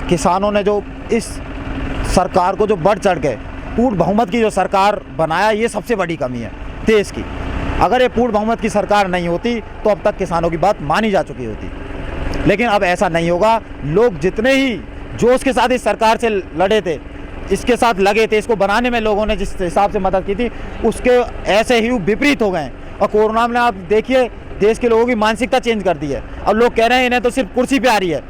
किसानों ने जो इस सरकार को जो बढ़ चढ़ के पूर्ण बहुमत की जो सरकार बनाया, ये सबसे बड़ी कमी है देश की। अगर ये पूर्ण बहुमत की सरकार नहीं होती तो अब तक किसानों की बात मानी जा चुकी होती, लेकिन अब ऐसा नहीं होगा। लोग जितने ही जोश के साथ इस सरकार से लड़े थे, इसके साथ लगे थे, इसको बनाने में लोगों ने जिस हिसाब से मदद की थी, उसके ऐसे ही विपरीत हो गए। और कोरोना में आप देखिए देश के लोगों की मानसिकता चेंज कर दी है। अब लोग कह रहे हैं इन्हें तो सिर्फ कुर्सी पे आ रही है,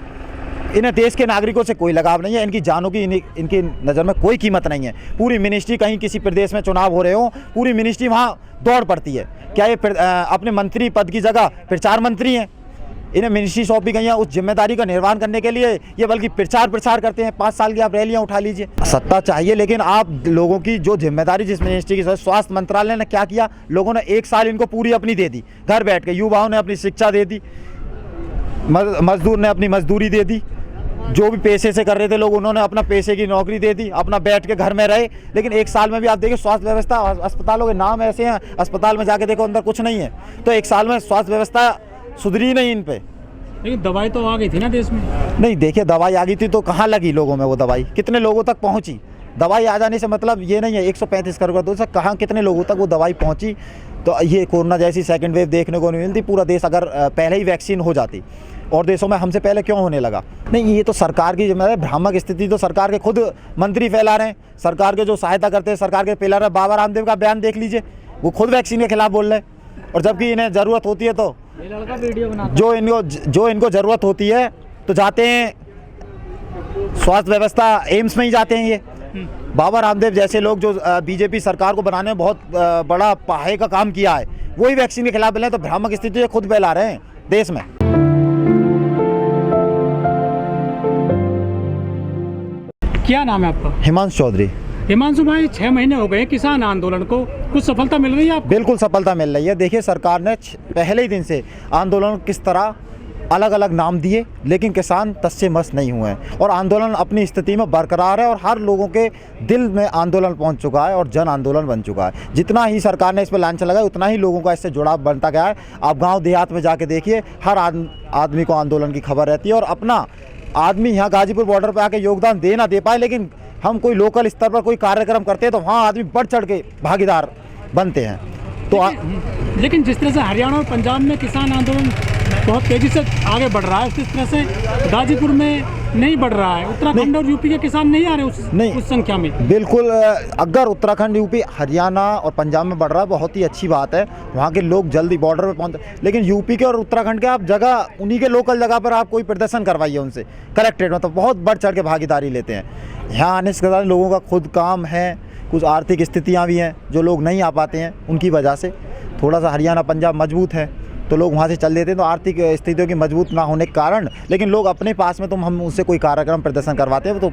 इन्हें देश के नागरिकों से कोई लगाव नहीं है, इनकी जानों की इनकी नज़र में कोई कीमत नहीं है। पूरी मिनिस्ट्री, कहीं किसी प्रदेश में चुनाव हो रहे हो, पूरी मिनिस्ट्री वहाँ दौड़ पड़ती है। क्या ये अपने मंत्री पद की जगह प्रचार मंत्री हैं? इन्हें मिनिस्ट्री सौंपी गई है उस जिम्मेदारी का निर्वहन करने के लिए, ये बल्कि प्रचार करते हैं। 5 साल की आप रैलियां उठा लीजिए। सत्ता चाहिए, लेकिन आप लोगों की जो जिम्मेदारी जिस मिनिस्ट्री की, स्वास्थ्य मंत्रालय ने क्या किया, लोगों ने 1 साल इनको पूरी अपनी दे दी, घर बैठ के। युवाओं ने अपनी शिक्षा दे दी, मजदूर ने अपनी मजदूरी दे दी, जो भी पैसे से कर रहे थे लोग, उन्होंने अपना पैसे की नौकरी दे दी, अपना बैठ के घर में रहे। लेकिन 1 साल में भी आप देखिए स्वास्थ्य व्यवस्था, अस्पतालों के नाम ऐसे हैं, अस्पताल में जाके देखो अंदर कुछ नहीं है। तो 1 साल में स्वास्थ्य व्यवस्था सुधरी नहीं इन पे। लेकिन दवाई तो आ गई थी ना देश में। नहीं, देखिए दवाई आ गई थी तो कहाँ लगी लोगों में वो दवाई, कितने लोगों तक पहुँची? दवाई आ जाने से मतलब ये नहीं है 135 करोड़ तो सर कहाँ कितने लोगों तक वो दवाई पहुँची। तो ये कोरोना जैसी सेकंड वेव देखने को नहीं मिलती। पूरा देश अगर पहले ही वैक्सीन हो जाती, और देशों में हमसे पहले क्यों होने लगा? नहीं, ये तो सरकार की जिम्मेदारी। भ्रामक स्थिति तो सरकार के खुद मंत्री फैला रहे हैं, सरकार के जो सहायता करते हैं, सरकार के पिलर है। बाबा रामदेव का बयान देख लीजिए, वो खुद वैक्सीन के खिलाफ बोल रहे हैं, और जबकि इन्हें ज़रूरत होती है तो जो इनको ज़रूरत होती है तो जाते हैं स्वास्थ्य व्यवस्था, एम्स में ही जाते हैं। ये बाबा रामदेव जैसे लोग जो बीजेपी सरकार को बनाने में बहुत बड़ा पाहे का काम किया है, वही वैक्सीन के खिलाफ बोले, तो भ्रामक स्थिति खुद फैला रहे हैं देश में। क्या नाम है आपका? हिमांशु चौधरी। हिमांशु भाई, 6 महीने हो गए किसान आंदोलन को, कुछ सफलता मिल रही है आपको? बिल्कुल सफलता मिल रही है। देखिए सरकार ने पहले ही दिन से आंदोलन किस तरह अलग अलग नाम दिए, लेकिन किसान तस्से मस नहीं हुए हैं और आंदोलन अपनी स्थिति में बरकरार है और हर लोगों के दिल में आंदोलन पहुंच चुका है और जन आंदोलन बन चुका है। जितना ही सरकार ने इस पर लांछन लगाया, उतना ही लोगों का इससे जुड़ाव बनता गया है। आप गाँव देहात में जाके देखिए, हर आदमी को आंदोलन की खबर रहती है और अपना आदमी यहाँ गाजीपुर बॉर्डर पर आके योगदान दे ना दे पाए, लेकिन हम कोई लोकल स्तर पर कोई कार्यक्रम करते हैं तो वहाँ आदमी बढ़ चढ़ के भागीदार बनते हैं। तो लेकिन जिस तरह से हरियाणा और पंजाब में किसान आंदोलन बहुत तेजी से आगे बढ़ रहा है, उस तरह से गाजीपुर में नहीं बढ़ रहा है। उत्तराखंड और यूपी के किसान नहीं आ रहे उस संख्या में। बिल्कुल, अगर उत्तराखंड, यूपी, हरियाणा और पंजाब में बढ़ रहा है, बहुत ही अच्छी बात है। वहाँ के लोग जल्दी बॉर्डर पे पहुँचते, लेकिन यूपी के और उत्तराखंड के आप जगह, उन्हीं के लोकल जगह पर आप कोई प्रदर्शन करवाइए उनसे कलेक्ट्रेट में, तो बहुत बढ़ चढ़ के भागीदारी लेते हैं। यहाँ आने से लोगों का खुद काम है, कुछ आर्थिक स्थितियाँ भी हैं जो लोग नहीं आ पाते हैं, उनकी वजह से थोड़ा सा हरियाणा पंजाब मजबूत है तो लोग वहाँ से चल देते हैं। तो आर्थिक स्थितियों की मजबूत ना होने के कारण, लेकिन लोग अपने पास में, तो हम उससे कोई कार्यक्रम प्रदर्शन करवाते हैं तो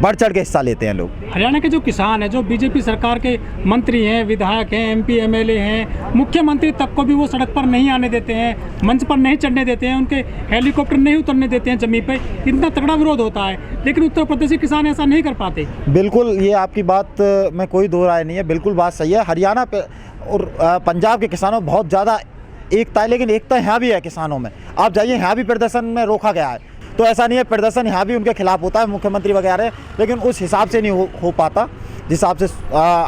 बढ़ चढ़ के हिस्सा लेते हैं लोग। हरियाणा के जो किसान हैं, जो बीजेपी सरकार के मंत्री हैं, विधायक हैं, MP MLA हैं, मुख्यमंत्री तक को भी वो सड़क पर नहीं आने देते हैं, मंच पर नहीं चढ़ने देते हैं, उनके हेलीकॉप्टर नहीं उतरने देते हैं जमीन पर। इतना तगड़ा विरोध होता है, लेकिन उत्तर प्रदेश के किसान ऐसा नहीं कर पाते। बिल्कुल, ये आपकी बात में कोई दो राय नहीं है, बिल्कुल बात सही है। हरियाणा और पंजाब के किसानों में बहुत ज़्यादा एकता है, लेकिन एकता यहाँ भी है किसानों में। आप जाइए, यहाँ भी प्रदर्शन में रोका गया है, तो ऐसा नहीं है, प्रदर्शन यहाँ भी उनके खिलाफ होता है, मुख्यमंत्री वगैरह, लेकिन उस हिसाब से नहीं हो पाता जिस हिसाब से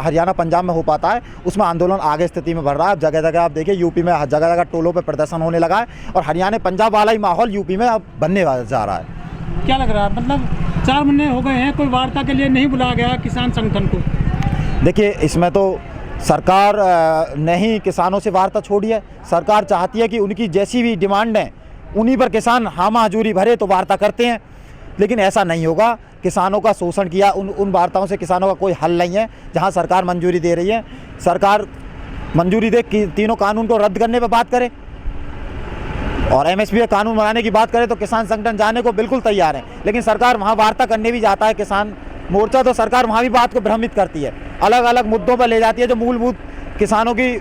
हरियाणा पंजाब में हो पाता है। उसमें आंदोलन आगे स्थिति में बढ़ रहा है। जगह जगह आप देखिए, यूपी में जगह जगह टोलों पर प्रदर्शन होने लगा है और हरियाणा पंजाब वाला ही माहौल यूपी में अब बनने जा रहा है। क्या लग रहा है, मतलब 4 महीने हो गए हैं, कोई वार्ता के लिए नहीं बुलाया गया किसान संगठन को? देखिए, इसमें तो सरकार ने ही किसानों से वार्ता छोड़ी है। सरकार चाहती है कि उनकी जैसी भी डिमांड है उन्हीं पर किसान हामा हजूरी भरे तो वार्ता करते हैं, लेकिन ऐसा नहीं होगा। किसानों का शोषण किया, उन वार्ताओं से किसानों का कोई हल नहीं है। जहां सरकार मंजूरी दे रही है, सरकार मंजूरी दे कि तीनों कानून को रद्द करने पर बात करे और MSP का कानून बनाने की बात करे तो किसान संगठन जाने को बिल्कुल तैयार है। लेकिन सरकार वहाँ वार्ता करने भी जाता है किसान मोर्चा, तो सरकार वहाँ भी बात को भ्रमित करती है, अलग अलग मुद्दों पर ले जाती है जो मूलभूत किसानों की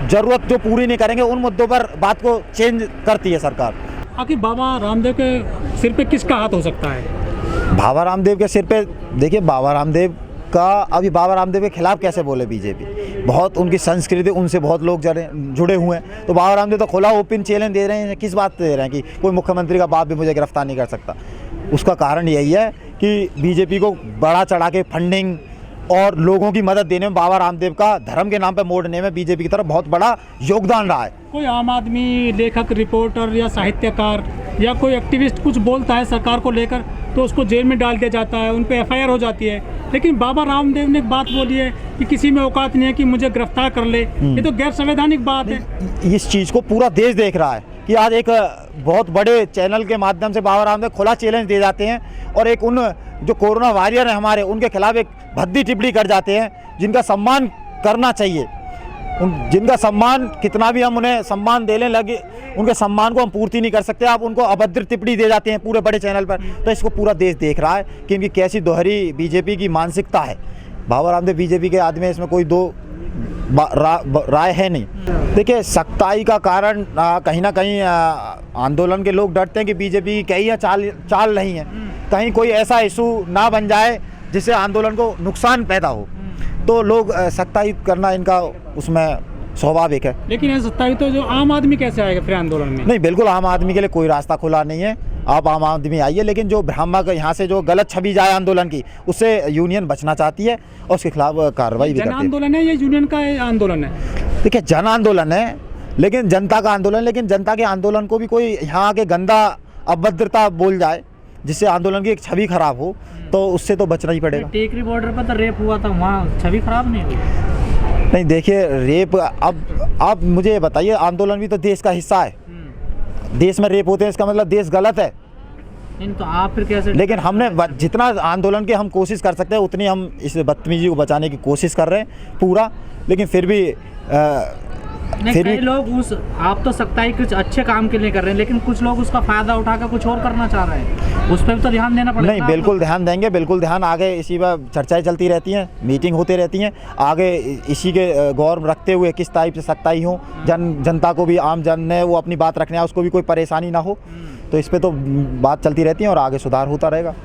ज़रूरत जो पूरी नहीं करेंगे, उन मुद्दों पर बात को चेंज करती है सरकार। आखिर बाबा रामदेव के सिर पे किसका हाथ हो सकता है? बाबा रामदेव के सिर पे, देखिए बाबा रामदेव का, अभी बाबा रामदेव के खिलाफ कैसे बोले बीजेपी, बहुत उनकी संस्कृति, उनसे बहुत लोग जुड़े हुए हैं। तो बाबा रामदेव तो खुला ओपन चैलेंज दे रहे हैं, किस बात दे रहे हैं कि कोई मुख्यमंत्री का बाप भी मुझे गिरफ्तार नहीं कर सकता। उसका कारण यही है कि बीजेपी को बड़ा चढ़ा के फंडिंग और लोगों की मदद देने में बाबा रामदेव का धर्म के नाम पे मोड़ने में बीजेपी की तरफ बहुत बड़ा योगदान रहा है। कोई आम आदमी, लेखक, रिपोर्टर या साहित्यकार या कोई एक्टिविस्ट कुछ बोलता है सरकार को लेकर तो उसको जेल में डाल दिया जाता है, उन पे एफआईआर हो जाती है। लेकिन बाबा रामदेव ने एक बात बोली है कि किसी में औकात नहीं है कि मुझे गिरफ्तार कर ले। ये तो गैर संवैधानिक बात है। इस चीज़ को पूरा देश देख रहा है कि आज एक बहुत बड़े चैनल के माध्यम से बाबा रामदेव खुला चैलेंज दे जाते हैं और एक उन जो कोरोना वॉरियर हैं हमारे, उनके खिलाफ एक भद्दी टिप्पणी कर जाते हैं जिनका सम्मान करना चाहिए। जिनका सम्मान कितना भी हम उन्हें सम्मान देने लगे, उनके सम्मान को हम पूर्ति नहीं कर सकते। आप उनको अभद्र टिप्पणी दे जाते हैं पूरे बड़े चैनल पर। तो इसको पूरा देश देख रहा है कि इनकी कैसी दोहरी बीजेपी की मानसिकता है। बाबा रामदेव बीजेपी के आदमी है, इसमें कोई दो राय है नहीं। देखिए, सख्ताई का कारण कहीं ना कहीं आंदोलन के लोग डरते हैं कि बीजेपी की कई चाल रही हैं, कहीं कोई ऐसा इशू ना बन जाए जिससे आंदोलन को नुकसान पैदा हो, तो लोग सख्ताई करना इनका उसमें स्वाभाविक है। लेकिन ये सख्ताई तो जो आम आदमी कैसे आएगा फिर आंदोलन में? नहीं, बिल्कुल आम आदमी के लिए कोई रास्ता खुला नहीं है। आप आम आदमी आइए, लेकिन जो भ्रामक यहाँ से जो गलत छवि जाए आंदोलन की, उससे यूनियन बचना चाहती है और उसके खिलाफ कार्रवाई भी करती है। जन आंदोलन है या यूनियन का आंदोलन है? देखिए, जन आंदोलन है लेकिन जनता का आंदोलन, लेकिन जनता के आंदोलन को भी कोई यहाँ आके गंदा अभद्रता बोल जाए जिससे आंदोलन की एक छवि खराब हो, तो उससे तो बचना ही पड़ेगा। टेकरी बॉर्डर पर तो रेप हुआ था, वहाँ छवि खराब नहीं हुई? नहीं, देखिए, रेप अब मुझे ये बताइए, आंदोलन भी तो देश का हिस्सा है। देश में रेप होते हैं, इसका मतलब देश गलत है? नहीं, तो आप फिर कैसे? लेकिन हमने जितना आंदोलन की हम कोशिश कर सकते हैं उतनी हम इस बदतमीजी को बचाने की कोशिश कर रहे हैं पूरा। लेकिन फिर भी कई लोग आप तो सख्ताई कुछ अच्छे काम के लिए कर रहे हैं, लेकिन कुछ लोग उसका फायदा उठाकर कुछ और करना चाह रहे हैं, उस पर भी तो ध्यान देना पड़ेगा। नहीं, बिल्कुल ध्यान देंगे, बिल्कुल ध्यान। आगे इसी पर चर्चाएं चलती रहती हैं, मीटिंग होती रहती हैं। आगे इसी के गौर रखते हुए किस टाइप से सख्ताई हो, जनता को भी, आम जन ने वो अपनी बात रखने, उसको भी कोई परेशानी ना हो, तो इस पर तो बात चलती रहती है और आगे सुधार होता रहेगा।